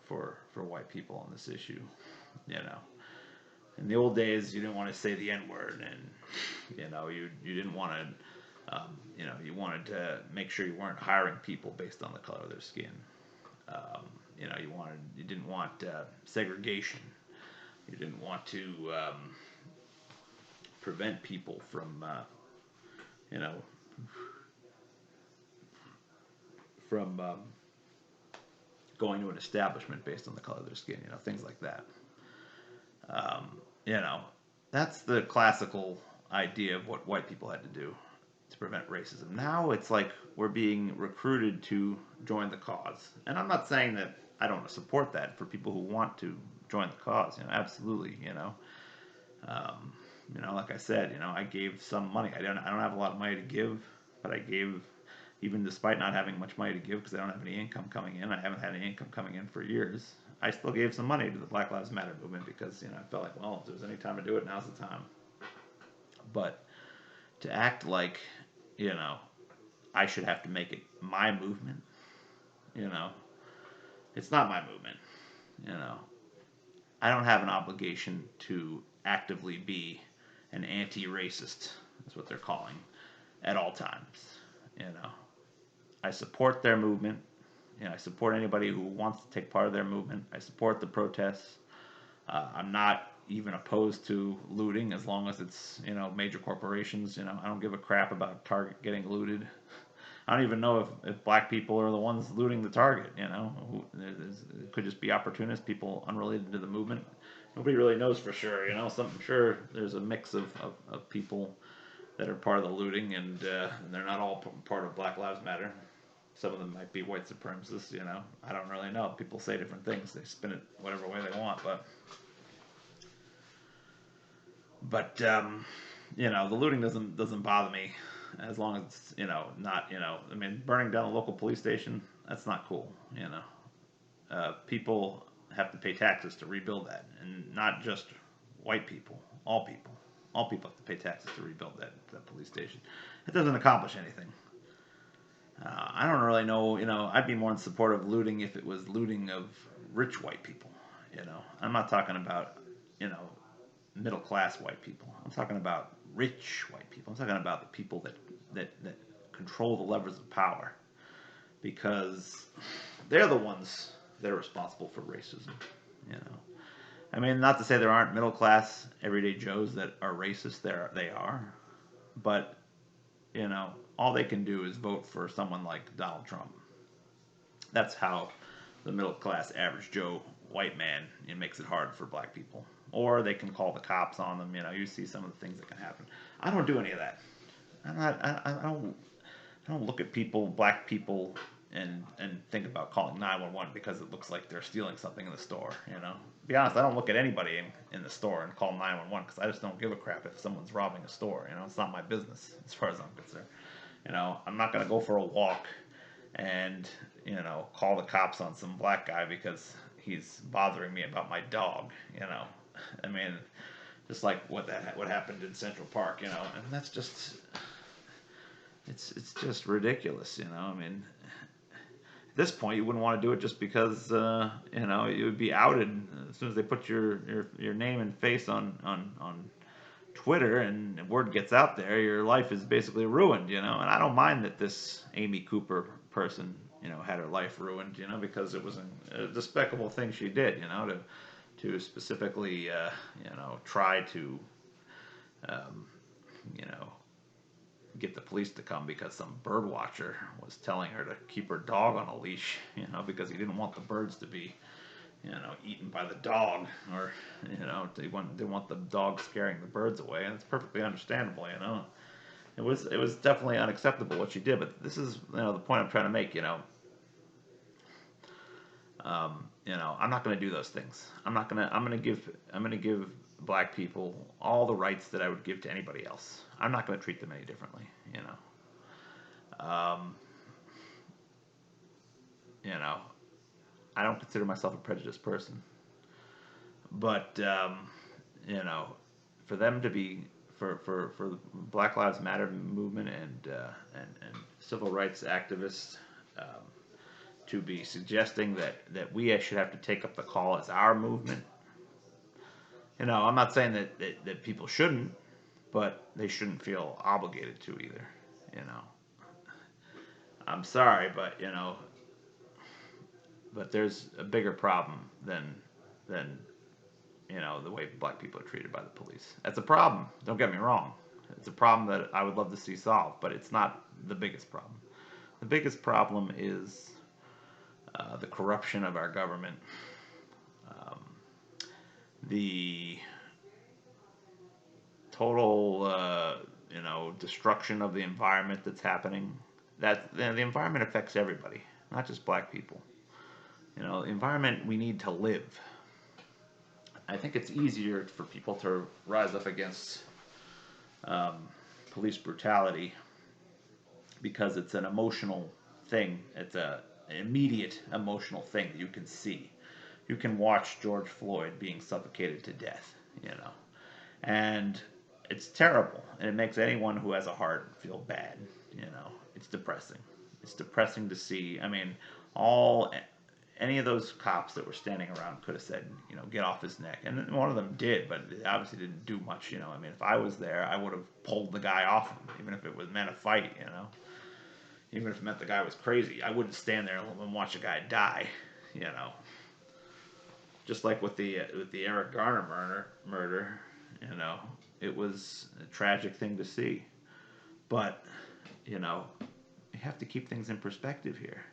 for white people on this issue, In the old days, you didn't want to say the N-word, and you didn't want to, you wanted to make sure you weren't hiring people based on the color of their skin. You didn't want segregation. You didn't want to prevent people from, from going to an establishment based on the color of their skin. Things like that. That's the classical idea of what white people had to do to prevent racism. Now it's like we're being recruited to join the cause. And I'm not saying that I don't support that for people who want to join the cause. Absolutely, like I said, I gave some money. I don't have a lot of money to give, but I gave, even despite not having much money to give because I don't have any income coming in. I haven't had any income coming in for years. I still gave some money to the Black Lives Matter movement because, I felt like, well, if there's any time to do it, now's the time. But to act like, I should have to make it my movement, it's not my movement, I don't have an obligation to actively be an anti-racist, that's what they're calling, at all times, I support their movement. I support anybody who wants to take part of their movement. I support the protests. I'm not even opposed to looting as long as it's, major corporations. I don't give a crap about Target getting looted. I don't even know if black people are the ones looting the Target, It could just be opportunists, people unrelated to the movement. Nobody really knows for sure, I'm sure there's a mix of people that are part of the looting, and they're not all part of Black Lives Matter. Some of them might be white supremacists, I don't really know. People say different things. They spin it whatever way they want, but the looting doesn't bother me. as long as it's, not, I mean, burning down a local police station, that's not cool, people have to pay taxes to rebuild that, and not just white people, all people. All people have to pay taxes to rebuild that police station. It doesn't accomplish anything. I don't really know, I'd be more in support of looting if it was looting of rich white people, I'm not talking about, you know, middle class white people. I'm talking about rich white people. I'm talking about the people that control the levers of power, because they're the ones that are responsible for racism. You know, I mean, not to say there aren't middle class everyday Joes that are racist. They are, but all they can do is vote for someone like Donald Trump. That's how the middle class average Joe white man, it makes it hard for black people. Or they can call the cops on them. You see some of the things that can happen. I don't do any of that. I'm not. I don't look at people, black people, and think about calling 911 because it looks like they're stealing something in the store. To be honest, I don't look at anybody in the store and call 911 because I just don't give a crap if someone's robbing a store. It's not my business as far as I'm concerned. I'm not gonna go for a walk and call the cops on some black guy because he's bothering me about my dog. I mean, just like what happened in Central Park. And that's just it's just ridiculous. I mean, at this point, you wouldn't want to do it just because you would be outed as soon as they put your name and face on Twitter and word gets out there. Your life is basically ruined. And I don't mind that this Amy Cooper person had her life ruined. Because it was a despicable thing she did. To specifically try to get the police to come because some bird watcher was telling her to keep her dog on a leash, because he didn't want the birds to be, eaten by the dog, or, they want the dog scaring the birds away, and it's perfectly understandable. It was definitely unacceptable what she did, but this is, the point I'm trying to make. I'm not going to do those things. I'm going to give black people all the rights that I would give to anybody else. I'm not going to treat them any differently. Um, I don't consider myself a prejudiced person, but for them to be for the Black Lives Matter movement and civil rights activists. To be suggesting that we should have to take up the call as our movement. I'm not saying that people shouldn't, but they shouldn't feel obligated to either. I'm sorry, but there's a bigger problem than the way black people are treated by the police. That's a problem. Don't get me wrong. It's a problem that I would love to see solved, but it's not the biggest problem. The biggest problem is the corruption of our government, the total, destruction of the environment that's happening. That the environment affects everybody, not just black people. The environment we need to live. I think it's easier for people to rise up against police brutality because it's an emotional thing. It's an immediate emotional thing that you can see. You can watch George Floyd being suffocated to death, and it's terrible, and it makes anyone who has a heart feel bad. It's depressing. It's depressing to see. I mean, any of those cops that were standing around could have said, get off his neck, and one of them did, but it obviously didn't do much. I mean, if I was there, I would have pulled the guy off him, even if it was meant a fight. Even if it meant the guy was crazy, I wouldn't stand there and watch a guy die. Just like with the Eric Garner murder, it was a tragic thing to see. But you have to keep things in perspective here.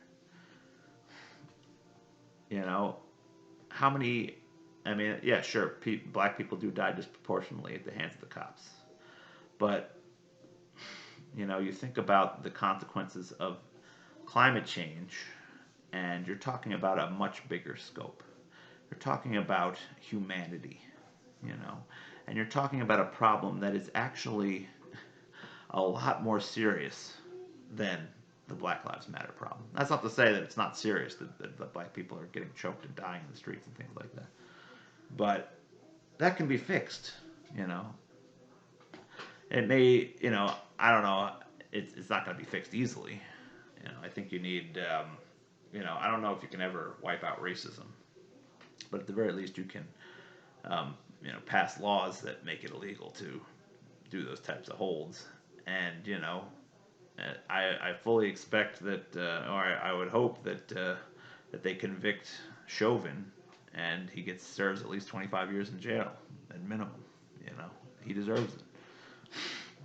How many? I mean, yeah, sure, black people do die disproportionately at the hands of the cops, but you think about the consequences of climate change, and you're talking about a much bigger scope. You're talking about humanity, and you're talking about a problem that is actually a lot more serious than the Black Lives Matter problem. That's not to say that it's not serious, that black people are getting choked and dying in the streets and things like that. But that can be fixed, you know. It may, you know, I don't know, it's not going to be fixed easily. You know, I think you need, you know, I don't know if you can ever wipe out racism, but at the very least you can, you know, pass laws that make it illegal to do those types of holds. And, you know, I fully expect that, or I would hope that they convict Chauvin and he serves at least 25 years in jail at minimum. You know, he deserves it.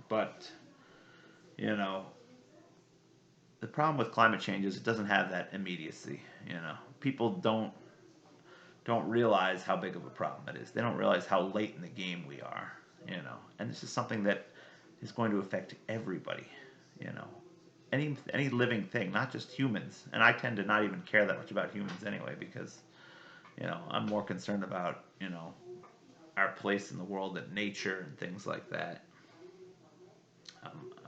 But, you know, the problem with climate change is it doesn't have that immediacy. You know, people don't realize how big of a problem it is. They don't realize how late in the game we are. You know, and this is something that is going to affect everybody. You know, any living thing, not just humans. And I tend to not even care that much about humans anyway, because, you know, I'm more concerned about, you know, our place in the world and nature and things like that.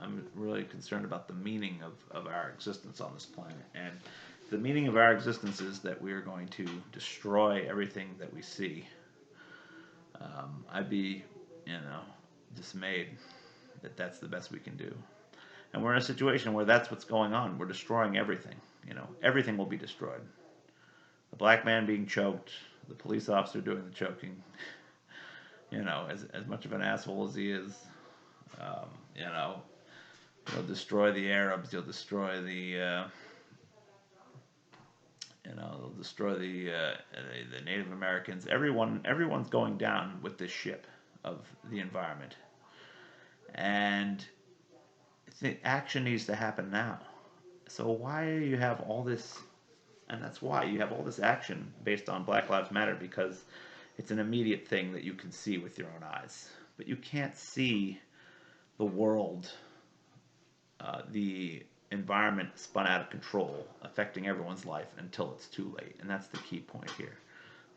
I'm really concerned about the meaning of our existence on this planet. And the meaning of our existence is that we are going to destroy everything that we see. I'd be, you know, dismayed that that's the best we can do. And we're in a situation where that's what's going on. We're destroying everything. You know, everything will be destroyed. The black man being choked, the police officer doing the choking. You know, as much of an asshole as he is, you know, you'll destroy the Arabs. You'll destroy the, you know, they'll destroy the Native Americans. Everyone's going down with this ship of the environment, and the action needs to happen now. So why do you have all this? And that's why you have all this action based on Black Lives Matter, because it's an immediate thing that you can see with your own eyes, but you can't see the world, the environment spun out of control, affecting everyone's life until it's too late. And that's the key point here.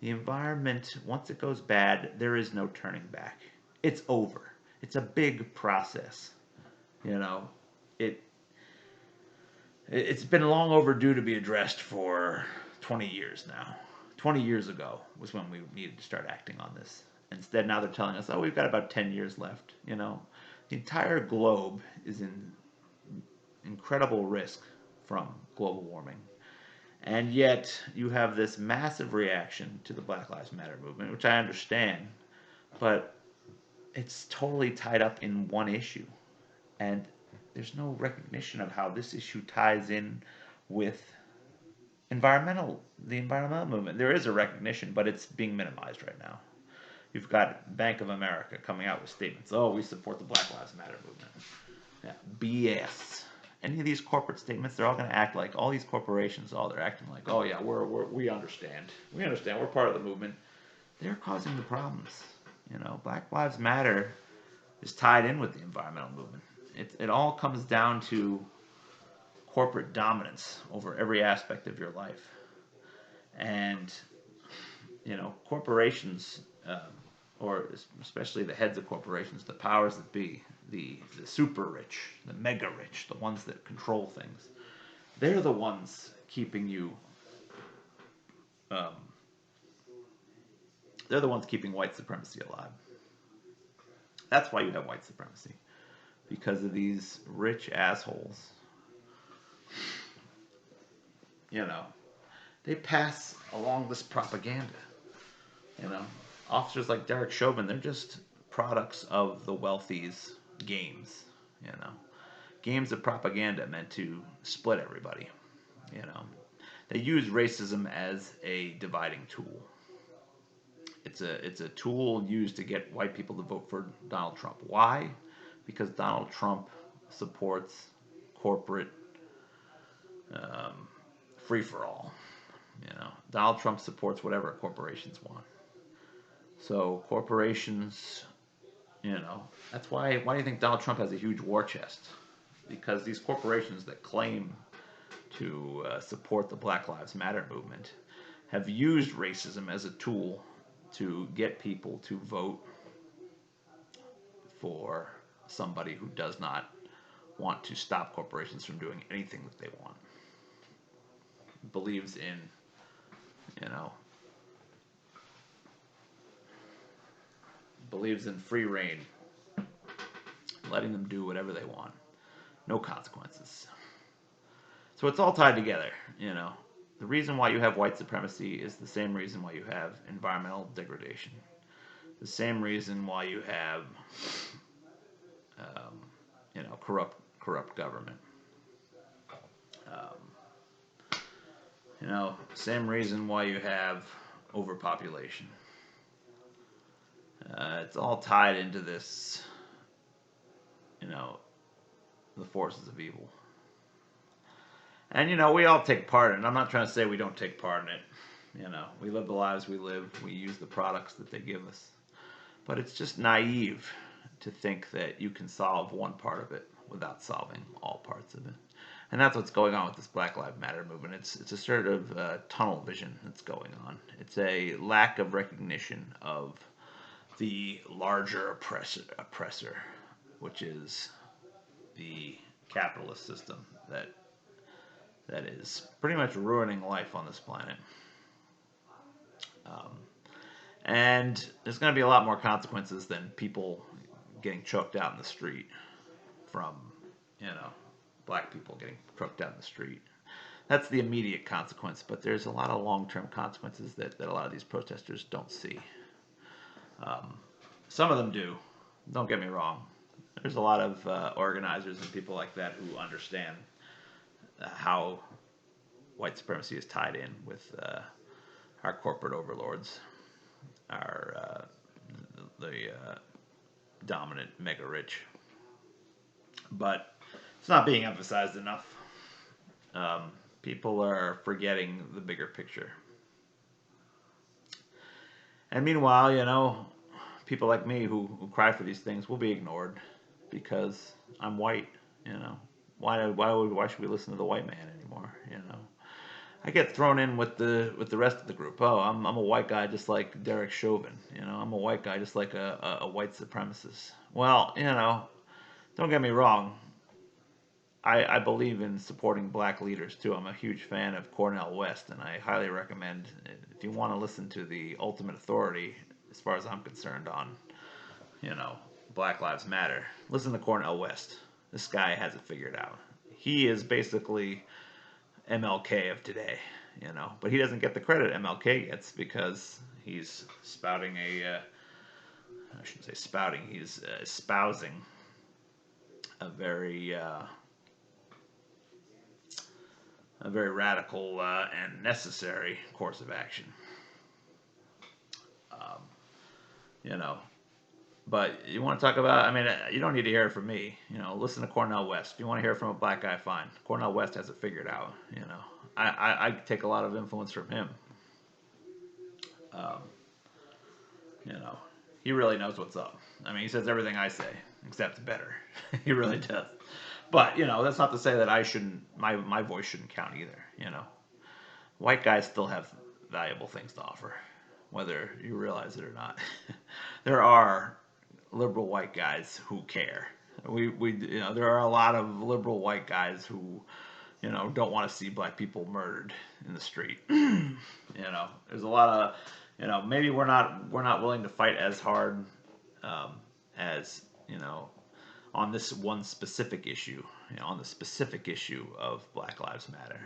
The environment, once it goes bad, there is no turning back. It's over. It's a big process. You know, it's been long overdue to be addressed for 20 years now. 20 years ago was when we needed to start acting on this. Instead, now they're telling us, oh, we've got about 10 years left. You know, the entire globe is in incredible risk from global warming. And yet, you have this massive reaction to the Black Lives Matter movement, which I understand, but it's totally tied up in one issue. And there's no recognition of how this issue ties in with the environmental movement. There is a recognition, but it's being minimized right now. You've got Bank of America coming out with statements. Oh, we support the Black Lives Matter movement. Yeah, BS. Any of these corporate statements, they're all going to act like, all these corporations, they're acting like, oh yeah, we understand. We understand. We're part of the movement. They're causing the problems. You know, Black Lives Matter is tied in with the environmental movement. It all comes down to corporate dominance over every aspect of your life. And, you know, corporations, or especially the heads of corporations, the powers that be, the super rich, the mega rich, the ones that control things, they're the ones keeping you, they're the ones keeping white supremacy alive. That's why you have white supremacy. Because of these rich assholes. You know, they pass along this propaganda. You know, officers like Derek Chauvin, they're just products of the wealthy's games. You know, games of propaganda meant to split everybody. You know, they use racism as a dividing tool. It's a tool used to get white people to vote for Donald Trump. Why? Because Donald Trump supports corporate free-for-all. You know, Donald Trump supports whatever corporations want. So corporations, you know, that's why. Why do you think Donald Trump has a huge war chest? Because these corporations that claim to support the Black Lives Matter movement have used racism as a tool to get people to vote for somebody who does not want to stop corporations from doing anything that they want. Believes in, you know, believes in free reign, letting them do whatever they want, no consequences. So it's all tied together, you know. The reason why you have white supremacy is the same reason why you have environmental degradation. The same reason why you have, corrupt government. Same reason why you have overpopulation. It's all tied into this, the forces of evil. And, we all take part in it. I'm not trying to say we don't take part in it. We live the lives we live. We use the products that they give us. But it's just naive to think that you can solve one part of it without solving all parts of it. And that's what's going on with this Black Lives Matter movement. It's a sort of tunnel vision that's going on. It's a lack of recognition of the larger oppressor, which is the capitalist system that is pretty much ruining life on this planet. And there's going to be a lot more consequences than people getting choked out in the street from, black people getting choked out in the street. That's the immediate consequence, but there's a lot of long-term consequences that a lot of these protesters don't see. Some of them do. Don't get me wrong. There's a lot of organizers and people like that who understand how white supremacy is tied in with our corporate overlords, the dominant mega rich. But it's not being emphasized enough. People are forgetting the bigger picture. And meanwhile, people like me who cry for these things will be ignored because I'm white. Why should we listen to the white man anymore? I get thrown in with the rest of the group. Oh, I'm a white guy just like Derek Chauvin. I'm a white guy just like a white supremacist. Well, don't get me wrong. I believe in supporting black leaders too. I'm a huge fan of Cornel West, and I highly recommend, if you want to listen to the ultimate authority, as far as I'm concerned, on Black Lives Matter, listen to Cornel West. This guy has it figured out. He is basically MLK of today, but he doesn't get the credit MLK gets because he's spouting I shouldn't say spouting, he's espousing a very radical and necessary course of action. But you want to talk about, you don't need to hear it from me. Listen to Cornel West. If you want to hear it from a black guy, fine. Cornel West has it figured out. I take a lot of influence from him. He really knows what's up. He says everything I say, except better. He really does. But, that's not to say that I shouldn't, my voice shouldn't count either, White guys still have valuable things to offer, whether you realize it or not. There are liberal white guys who care. There are a lot of liberal white guys who, don't want to see black people murdered in the street. There's a lot of, maybe we're not willing to fight as hard as, on this one specific issue, on the specific issue of Black Lives Matter.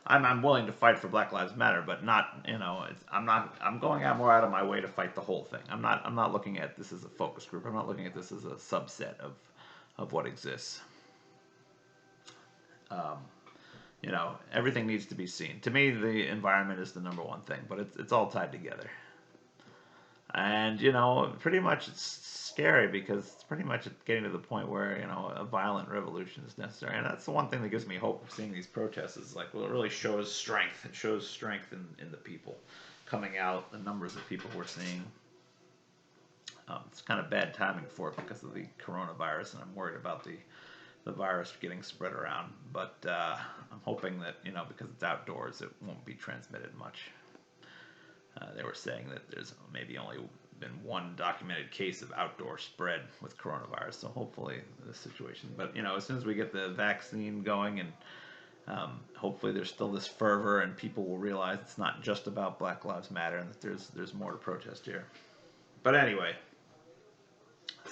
I'm willing to fight for Black Lives Matter, but not, I'm going out more out of my way to fight the whole thing. I'm not looking at this as a focus group. I'm not looking at this as a subset of what exists. Everything needs to be seen. To me, the environment is the number one thing, but it's all tied together. And, pretty much it's scary because it's pretty much getting to the point where, a violent revolution is necessary. And that's the one thing that gives me hope of seeing these protests is it really shows strength. It shows strength in the people coming out, the numbers of people we're seeing. It's kind of bad timing for it because of the coronavirus, and I'm worried about the virus getting spread around. But I'm hoping that, because it's outdoors, it won't be transmitted much. They were saying that there's maybe only been one documented case of outdoor spread with coronavirus. So hopefully the situation. But as soon as we get the vaccine going, and hopefully there's still this fervor, and people will realize it's not just about Black Lives Matter, and that there's more to protest here. But anyway,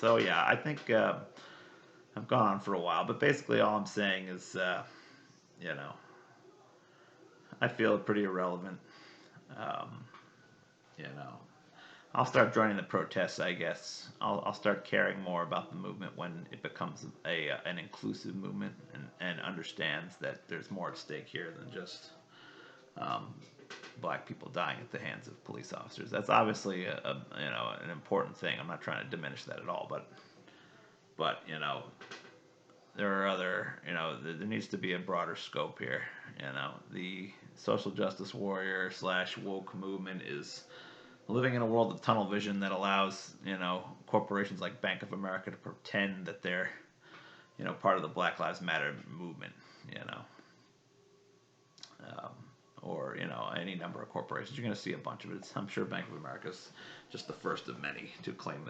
so yeah, I think I've gone on for a while. But basically, all I'm saying is, I feel pretty irrelevant. Um, you know, I'll start joining the protests, I guess. I'll start caring more about the movement when it becomes an inclusive movement, and understands that there's more at stake here than just black people dying at the hands of police officers. That's obviously an important thing. I'm not trying to diminish that at all, but there are other, there needs to be a broader scope here. The social justice warrior / woke movement is living in a world of tunnel vision that allows, corporations like Bank of America to pretend that they're, part of the Black Lives Matter movement, or, any number of corporations. You're going to see a bunch of it. I'm sure Bank of America's just the first of many to claim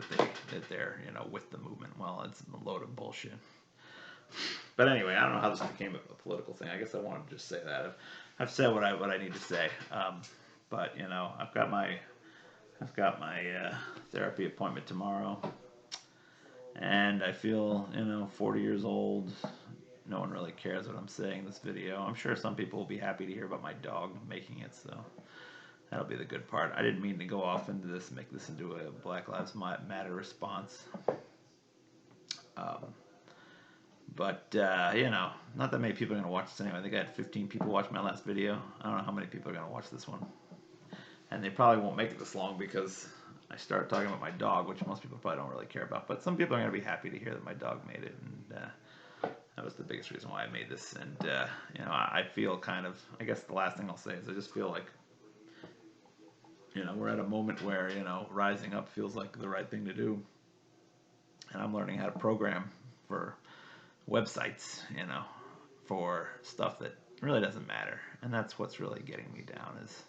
that they're, with the movement. Well, it's a load of bullshit. But anyway, I don't know how this became a political thing. I guess I wanted to just say that. I've said what I need to say. But I've got my therapy appointment tomorrow, and I feel 40 years old. No one really cares what I'm saying in this video. I'm sure some people will be happy to hear about my dog making it, so that'll be the good part. I didn't mean to go off into this, make this into a Black Lives Matter response. But not that many people are going to watch this anyway. I think I had 15 people watch my last video. I don't know how many people are going to watch this one. And they probably won't make it this long because I started talking about my dog, which most people probably don't really care about. But some people are going to be happy to hear that my dog made it. And that was the biggest reason why I made this. And, I feel kind of, I guess the last thing I'll say is I just feel like, we're at a moment where, rising up feels like the right thing to do. And I'm learning how to program for websites, for stuff that really doesn't matter. And that's what's really getting me down is,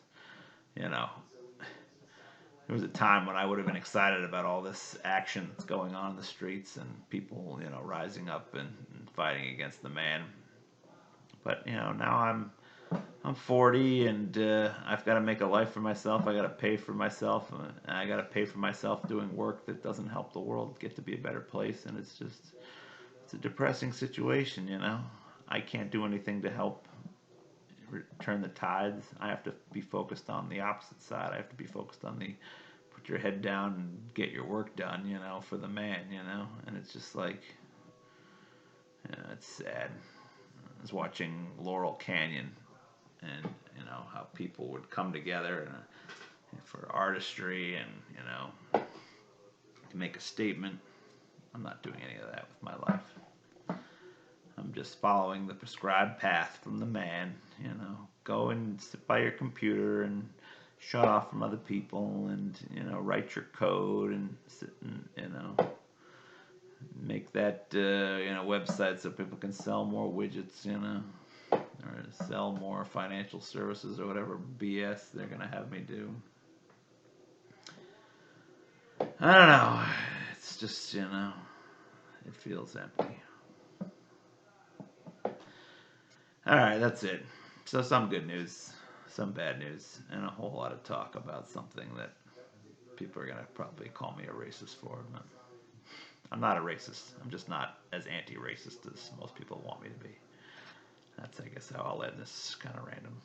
there was a time when I would have been excited about all this action that's going on in the streets and people, rising up and fighting against the man. But, now I'm 40 and I've got to make a life for myself. I got to pay for myself. And I got to pay for myself doing work that doesn't help the world get to be a better place. And it's a depressing situation, I can't do anything to help turn the tides. I have to be focused on the opposite side. I have to be focused on the put your head down and get your work done, for the man, and it's just like, it's sad. I was watching Laurel Canyon, and how people would come together and for artistry and to make a statement. I'm not doing any of that with my life. I'm just following the prescribed path from the man, go and sit by your computer and shut off from other people and, write your code and sit and, make that, website so people can sell more widgets, or sell more financial services or whatever BS they're going to have me do. I don't know. It's just, it feels empty. Alright, that's it. So some good news, some bad news, and a whole lot of talk about something that people are going to probably call me a racist for. But I'm not a racist. I'm just not as anti-racist as most people want me to be. That's, I guess, how I'll end this kind of random